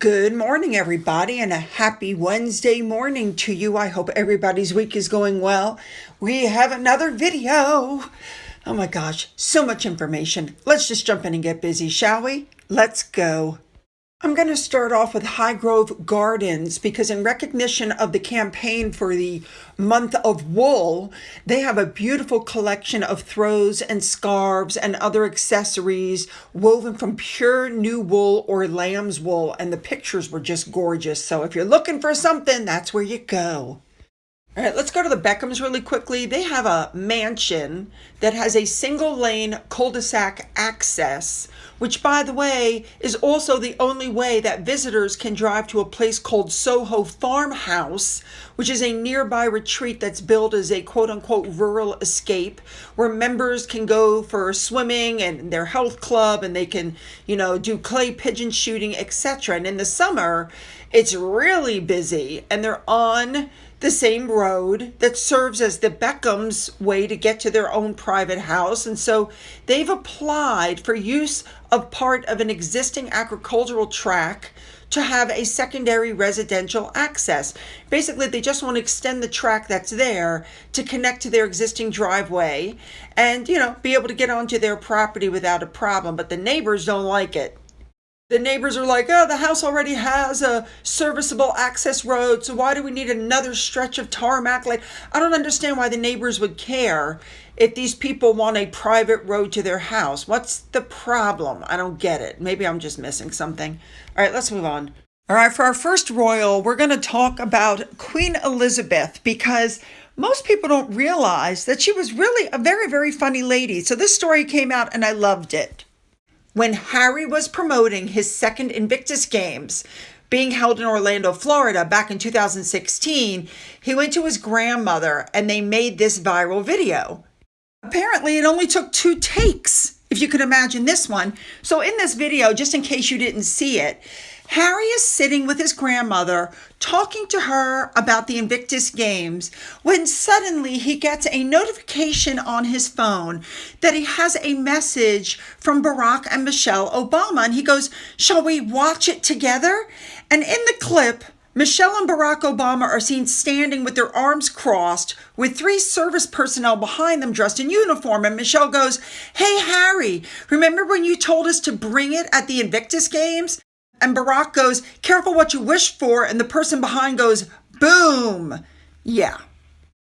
Good morning, everybody, and a happy Wednesday morning to you. I hope everybody's week is going well. We have another video. Oh my gosh, so much information. Let's just jump in and get busy, shall we? Let's go. I'm going to start off with Highgrove Gardens because in recognition of the campaign for the month of wool, they have a beautiful collection of throws and scarves and other accessories woven from pure new wool or lamb's wool, and the pictures were just gorgeous. So if you're looking for something, that's where you go. All right, let's go to the Beckhams really quickly. They have a mansion that has a single lane cul-de-sac access, which, by the way, is also the only way that visitors can drive to a place called Soho Farmhouse, which is a nearby retreat that's billed as a quote-unquote rural escape, where members can go for swimming and their health club, and they can, do clay pigeon shooting, etc. And in the summer, it's really busy, and they're on the same road that serves as the Beckhams' way to get to their own private house. And so they've applied for use of part of an existing agricultural tract to have a secondary residential access. Basically, they just want to extend the track that's there to connect to their existing driveway and, be able to get onto their property without a problem. But the neighbors don't like it. The neighbors are like, oh, the house already has a serviceable access road, so why do we need another stretch of tarmac? Like, I don't understand why the neighbors would care if these people want a private road to their house. What's the problem? I don't get it. Maybe I'm just missing something. All right, let's move on. All right, for our first royal, we're going to talk about Queen Elizabeth because most people don't realize that she was really a very, very funny lady. So this story came out and I loved it. When Harry was promoting his second Invictus Games, being held in Orlando, Florida, back in 2016, he went to his grandmother and they made this viral video. Apparently, it only took 2 takes, if you could imagine this one. So in this video, just in case you didn't see it, Harry is sitting with his grandmother talking to her about the Invictus Games when suddenly he gets a notification on his phone that he has a message from Barack and Michelle Obama. And he goes, shall we watch it together? And in the clip, Michelle and Barack Obama are seen standing with their arms crossed with 3 service personnel behind them dressed in uniform. And Michelle goes, hey, Harry, remember when you told us to bring it at the Invictus Games? And Barack goes, careful what you wish for. And the person behind goes, boom. Yeah.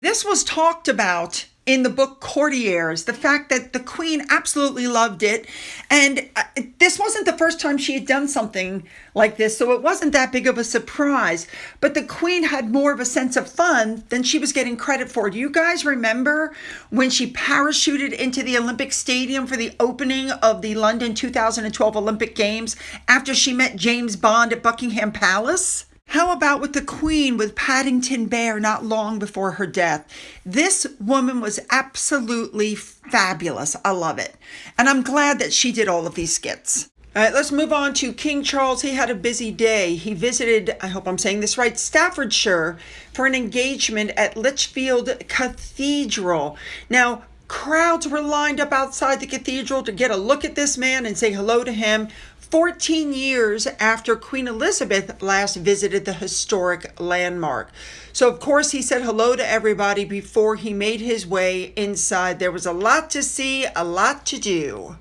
This was talked about in the book Courtiers, the fact that the Queen absolutely loved it. And this wasn't the first time she had done something like this, so it wasn't that big of a surprise. But the Queen had more of a sense of fun than she was getting credit for. Do you guys remember when she parachuted into the Olympic Stadium for the opening of the London 2012 Olympic Games after she met James Bond at Buckingham Palace? How about with the Queen with Paddington Bear not long before her death? This woman was absolutely fabulous. I love it. And I'm glad that she did all of these skits. All right, let's move on to King Charles. He had a busy day. He visited, I hope I'm saying this right, Staffordshire for an engagement at Lichfield Cathedral. Now, crowds were lined up outside the cathedral to get a look at this man and say hello to him. 14 years after Queen Elizabeth last visited the historic landmark. So, of course, he said hello to everybody before he made his way inside. There was a lot to see, a lot to do.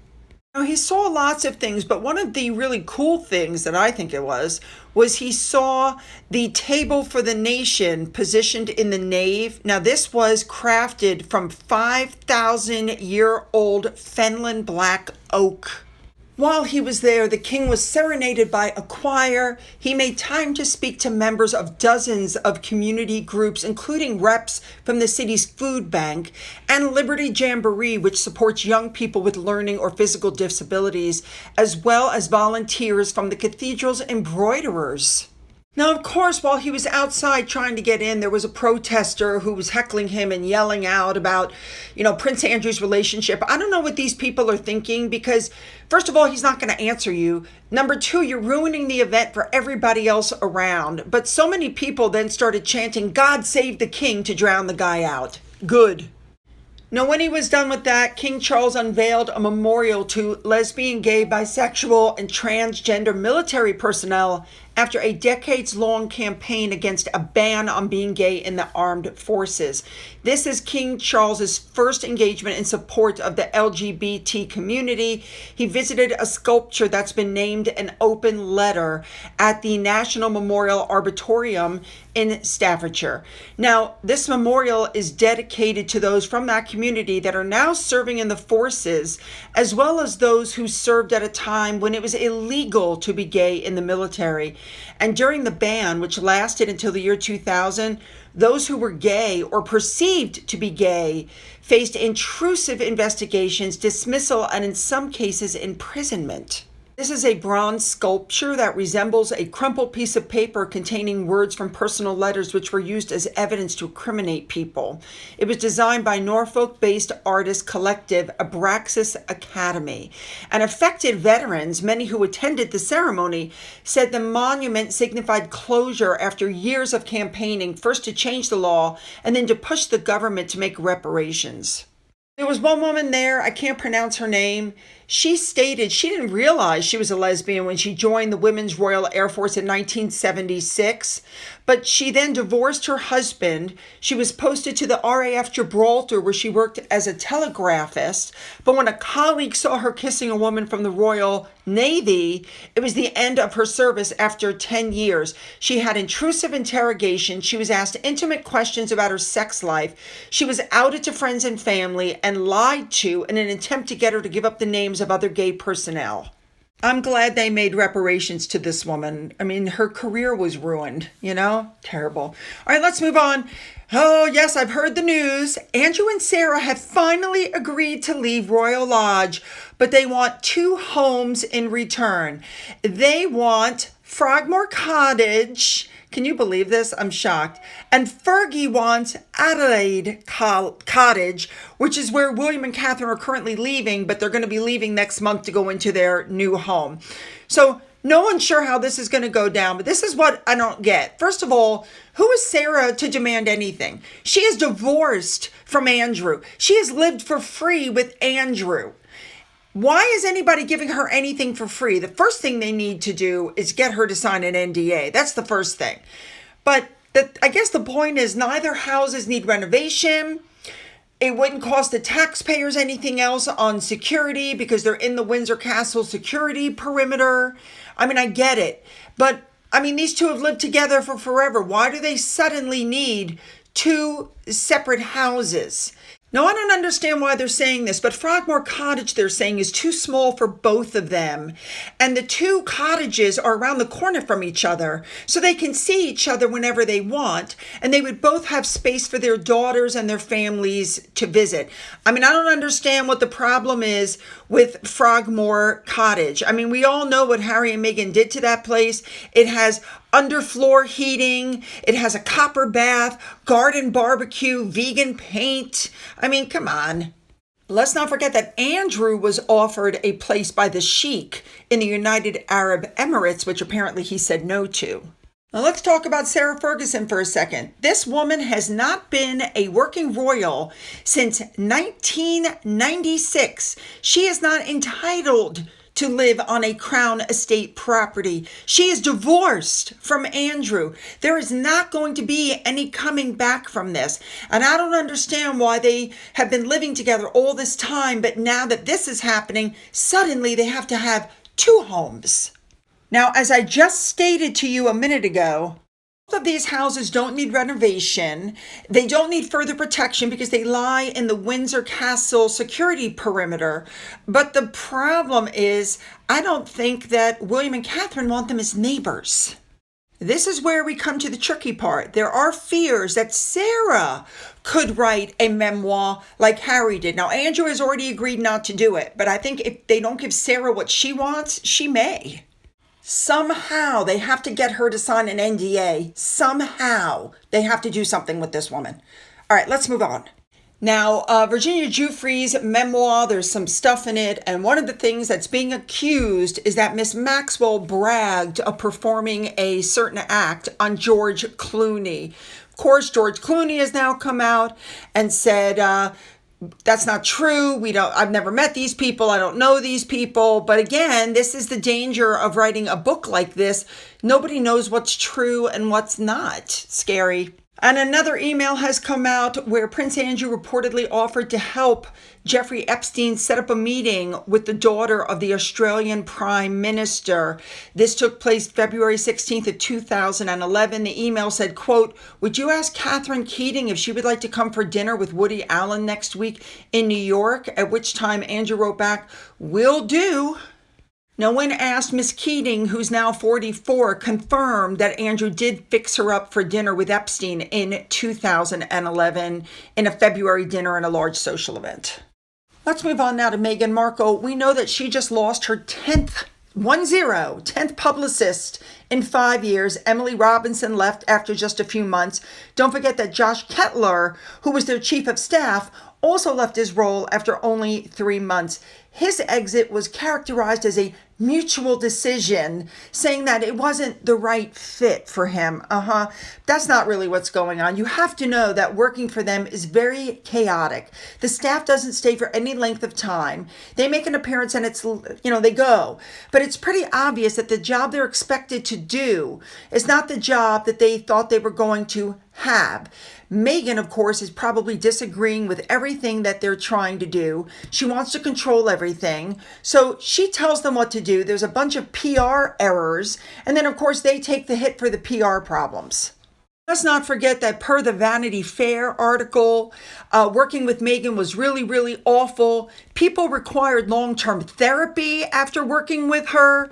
Now, he saw lots of things, but one of the really cool things that I think it was he saw the table for the nation positioned in the nave. Now, this was crafted from 5,000-year-old Fenland black oak. While he was there, the king was serenaded by a choir. He made time to speak to members of dozens of community groups, including reps from the city's food bank and Liberty Jamboree, which supports young people with learning or physical disabilities, as well as volunteers from the cathedral's embroiderers. Now, of course, while he was outside trying to get in, there was a protester who was heckling him and yelling out about, Prince Andrew's relationship. I don't know what these people are thinking because, first of all, he's not going to answer you. Number 2, you're ruining the event for everybody else around. But so many people then started chanting, God save the king, to drown the guy out. Good. Now, when he was done with that, King Charles unveiled a memorial to lesbian, gay, bisexual, and transgender military personnel after a decades-long campaign against a ban on being gay in the armed forces. This is King Charles's first engagement in support of the LGBT community. He visited a sculpture that's been named an open letter at the National Memorial Arboretum in Staffordshire. Now, this memorial is dedicated to those from that community that are now serving in the forces, as well as those who served at a time when it was illegal to be gay in the military. And during the ban, which lasted until the year 2000, those who were gay or perceived to be gay faced intrusive investigations, dismissal, and in some cases, imprisonment. This is a bronze sculpture that resembles a crumpled piece of paper containing words from personal letters which were used as evidence to incriminate people. It was designed by Norfolk-based artist collective Abraxas Academy. And affected veterans, many who attended the ceremony, said the monument signified closure after years of campaigning, first to change the law and then to push the government to make reparations. There was one woman there, I can't pronounce her name. She stated she didn't realize she was a lesbian when she joined the Women's Royal Air Force in 1976, but she then divorced her husband. She was posted to the RAF Gibraltar, where she worked as a telegraphist, but when a colleague saw her kissing a woman from the Royal Navy, it was the end of her service after 10 years. She had intrusive interrogation. She was asked intimate questions about her sex life. She was outed to friends and family and lied to in an attempt to get her to give up the names of other gay personnel. I'm glad they made reparations to this woman. I mean, her career was ruined, Terrible. All right, let's move on. Oh, yes, I've heard the news. Andrew and Sarah have finally agreed to leave Royal Lodge, but they want 2 homes in return. They want Frogmore Cottage. Can you believe this? I'm shocked. And Fergie wants Adelaide Cottage, which is where William and Catherine are currently leaving, but they're going to be leaving next month to go into their new home. So no one's sure how this is going to go down, but this is what I don't get. First of all, who is Sarah to demand anything? She is divorced from Andrew. She has lived for free with Andrew. Why is anybody giving her anything for free? The first thing they need to do is get her to sign an NDA. That's the first thing. But I guess the point is neither houses need renovation. It wouldn't cost the taxpayers anything else on security because they're in the Windsor Castle security perimeter. I mean, I get it. But, these two have lived together for forever. Why do they suddenly need 2 separate houses? Now, I don't understand why they're saying this, but Frogmore Cottage, they're saying, is too small for both of them. And the 2 cottages are around the corner from each other, so they can see each other whenever they want. And they would both have space for their daughters and their families to visit. I don't understand what the problem is with Frogmore Cottage. We all know what Harry and Meghan did to that place. It has underfloor heating. It has a copper bath, garden barbecue, vegan paint. Come on. Let's not forget that Andrew was offered a place by the Sheikh in the United Arab Emirates, which apparently he said no to. Now let's talk about Sarah Ferguson for a second. This woman has not been a working royal since 1996. She is not entitled to live on a Crown estate property. She is divorced from Andrew. There is not going to be any coming back from this. And I don't understand why they have been living together all this time, but now that this is happening, suddenly they have to have 2 homes. Now, as I just stated to you a minute ago, both of these houses don't need renovation. They don't need further protection because they lie in the Windsor Castle security perimeter. But the problem is, I don't think that William and Catherine want them as neighbors. This is where we come to the tricky part. There are fears that Sarah could write a memoir like Harry did. Now, Andrew has already agreed not to do it, but I think if they don't give Sarah what she wants, she may. Somehow they have to get her to sign an NDA. Somehow they have to do something with this woman. All right, let's move on. Now, Virginia Giuffre's memoir, there's some stuff in it. And one of the things that's being accused is that Miss Maxwell bragged of performing a certain act on George Clooney. Of course, George Clooney has now come out and said, That's not true. I've never met these people. I don't know these people. But again, this is the danger of writing a book like this. Nobody knows what's true and what's not. Scary. And another email has come out where Prince Andrew reportedly offered to help Jeffrey Epstein set up a meeting with the daughter of the Australian Prime Minister. This took place February 16th of 2011. The email said, quote, "Would you ask Catherine Keating if she would like to come for dinner with Woody Allen next week in New York?" At which time Andrew wrote back, "Will do." Now, when asked, Miss Keating, who's now 44, confirmed that Andrew did fix her up for dinner with Epstein in 2011 in a February dinner and a large social event. Let's move on now to Meghan Markle. We know that she just lost her 10th publicist in 5 years. Emily Robinson left after just a few months. Don't forget that Josh Gettr, who was their chief of staff, also left his role after only 3 months. His exit was characterized as a mutual decision, saying that it wasn't the right fit for him. That's not really what's going on. You have to know that working for them is very chaotic. The staff doesn't stay for any length of time. They make an appearance and they go. But it's pretty obvious that the job they're expected to do is not the job that they thought they were going to have. Meghan, of course, is probably disagreeing with everything that they're trying to do. She wants to control everything. So she tells them what to do. There's a bunch of PR errors. And then, of course, they take the hit for the PR problems. Let's not forget that per the Vanity Fair article, working with Meghan was really, really awful. People required long-term therapy after working with her.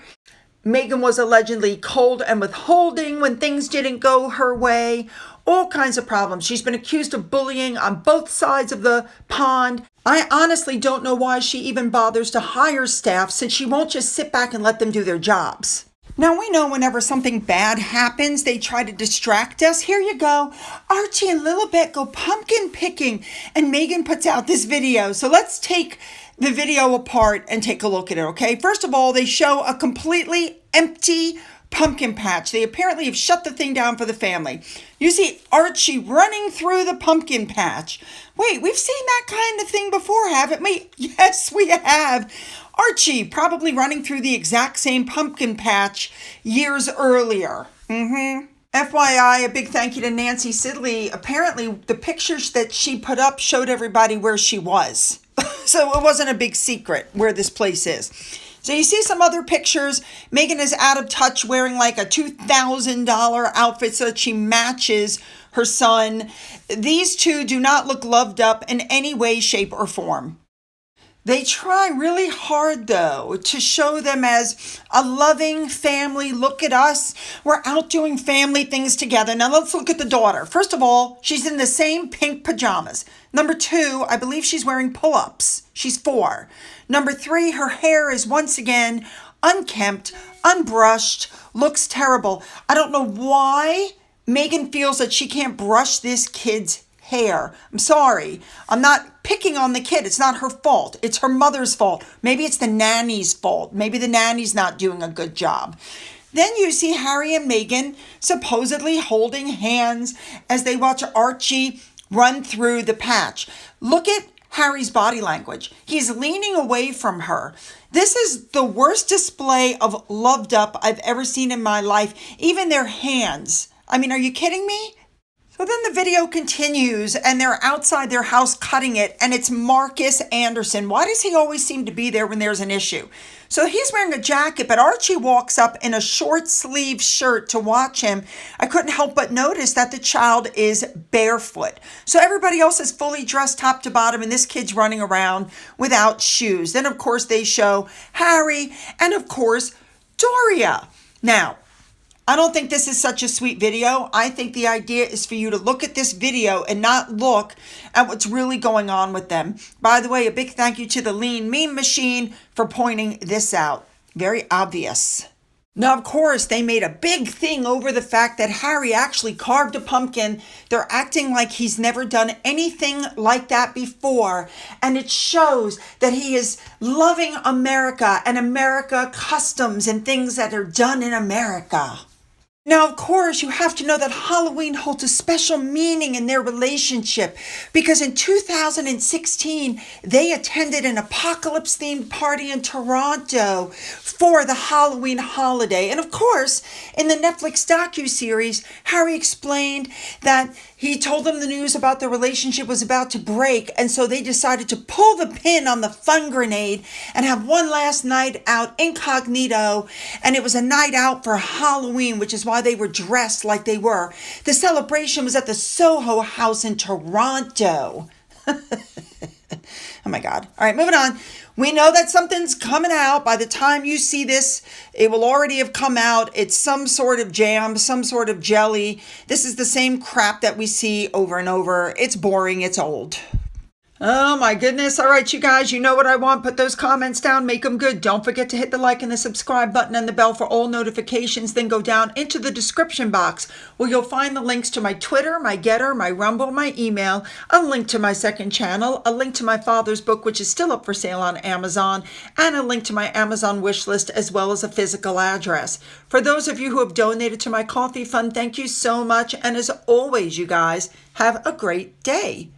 Meghan was allegedly cold and withholding when things didn't go her way. All kinds of problems. She's been accused of bullying on both sides of the pond. I honestly don't know why she even bothers to hire staff, since she won't just sit back and let them do their jobs. Now, we know whenever something bad happens, they try to distract us. Here you go. Archie and Lilibet go pumpkin picking, and Meghan puts out this video. So let's take the video apart and take a look at it, okay? First of all, they show a completely empty pumpkin patch. They apparently have shut the thing down for the family. You see Archie running through the pumpkin patch. Wait, we've seen that kind of thing before, haven't we? Yes, we have. Archie probably running through the exact same pumpkin patch years earlier. FYI, a big thank you to Nancy Sidley. Apparently, the pictures that she put up showed everybody where she was. So it wasn't a big secret where this place is. So you see some other pictures. Meghan is out of touch, wearing like a $2,000 outfit so that she matches her son. These two do not look loved up in any way, shape, or form. They try really hard, though, to show them as a loving family. Look at us. We're out doing family things together. Now, let's look at the daughter. First of all, she's in the same pink pajamas. Number 2, I believe she's wearing pull-ups. She's 4. Number 3, her hair is once again unkempt, unbrushed, looks terrible. I don't know why Meghan feels that she can't brush this kid's hair. I'm sorry. I'm not picking on the kid. It's not her fault. It's her mother's fault. Maybe it's the nanny's fault. Maybe the nanny's not doing a good job. Then you see Harry and Meghan supposedly holding hands as they watch Archie run through the patch. Look at Harry's body language. He's leaning away from her. This is the worst display of loved up I've ever seen in my life. Even their hands. I mean, are you kidding me? So then the video continues and they're outside their house cutting it, and it's Marcus Anderson. Why does he always seem to be there when there's an issue? So he's wearing a jacket, but Archie walks up in a short sleeve shirt to watch him. I couldn't help but notice that the child is barefoot. So everybody else is fully dressed top to bottom, and this kid's running around without shoes. Then, of course, they show Harry and, of course, Doria. Now, I don't think this is such a sweet video. I think the idea is for you to look at this video and not look at what's really going on with them. By the way, a big thank you to the Lean Meme Machine for pointing this out. Very obvious. Now, of course, they made a big thing over the fact that Harry actually carved a pumpkin. They're acting like he's never done anything like that before. And it shows that he is loving America and America customs and things that are done in America. Now, of course, you have to know that Halloween holds a special meaning in their relationship because in 2016, they attended an apocalypse-themed party in Toronto for the Halloween holiday. And of course, in the Netflix docuseries, Harry explained that he told them the news about their relationship was about to break, and so they decided to pull the pin on the fun grenade and have one last night out incognito. And it was a night out for Halloween, which is why they were dressed like they were. The celebration was at the Soho House in Toronto. Oh my God. All right, moving on. We know that something's coming out. By the time you see this, it will already have come out. It's some sort of jam, some sort of jelly. This is the same crap that we see over and over. It's boring. It's old. Oh my goodness. All right, you guys, you know what I want. Put those comments down. Make them good. Don't forget to hit the like and the subscribe button and the bell for all notifications. Then go down into the description box where you'll find the links to my Twitter, my Gettr, my Rumble, my email, a link to my second channel, a link to my father's book, which is still up for sale on Amazon, and a link to my Amazon wish list, as well as a physical address. For those of you who have donated to my coffee fund, thank you so much. And as always, you guys, have a great day.